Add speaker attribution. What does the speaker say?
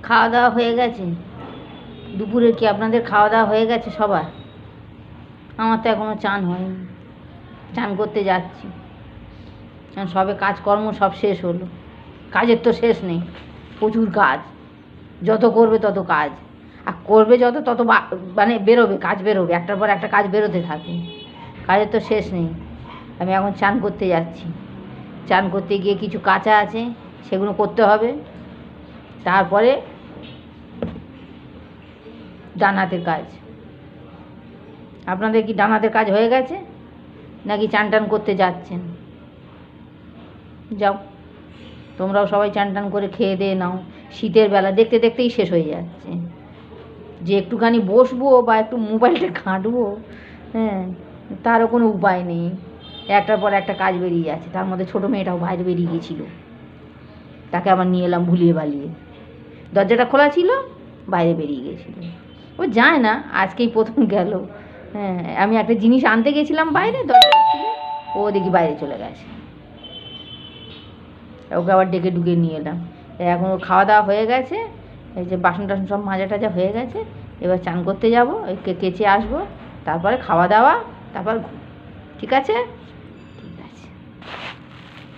Speaker 1: খাওয়া দাওয়া হয়ে গেছে? দুপুরে কি আপনাদের খাওয়া দাওয়া হয়ে গেছে সবার? আমার তো এখনও চান হয়নি, চান করতে যাচ্ছি। সবে কাজকর্ম সব শেষ হলো, কাজের তো শেষ নেই, প্রচুর কাজ, যত করবে তত কাজ, আর করবে যত তত মানে বেরোবে, কাজ বেরোবে, একটার পর একটা কাজ বেরোতে থাকে, কাজের তো শেষ নেই। আমি এখন চান করতে যাচ্ছি, চান করতে গিয়ে কিছু কাঁচা আছে সেগুলো করতে হবে, তারপরে ডান হাতের কাজ। আপনাদের কি ডান হাতের কাজ হয়ে গেছে নাকি চান টান করতে যাচ্ছেন? যাও, তোমরাও সবাই চান টান করে খেয়ে দিয়ে নাও, শীতের বেলা দেখতে দেখতেই শেষ হয়ে যাচ্ছে। যে একটুখানি বসবো বা একটু মোবাইলটা ঘাঁটবো, হ্যাঁ, তারও কোনো উপায় নেই, একটার পর একটা কাজ বেরিয়ে যাচ্ছে। তার মধ্যে ছোটো মেয়েটাও বাইরে বেরিয়ে গিয়েছিল, তাকে আবার নিয়ে এলাম ভুলিয়ে বালিয়ে, দরজাটা খোলা ছিল, বাইরে বেরিয়ে গিয়েছিল। ও যায় না, আজকেই প্রথম গেল। হ্যাঁ, আমি একটা জিনিস আনতে গেছিলাম বাইরে, দরজাটা খুলে ও দেখি বাইরে চলে গেছে, ওকে আবার ডেকে ডুকে নিয়ে এলাম। এখন ওর খাওয়া দাওয়া হয়ে গেছে, এই যে বাসন টাসন সব মাজা টাজা হয়ে গেছে, এবার চান করতে যাবো, কেচে আসবো, তারপরে খাওয়া দাওয়া, তারপর ঠিক আছে।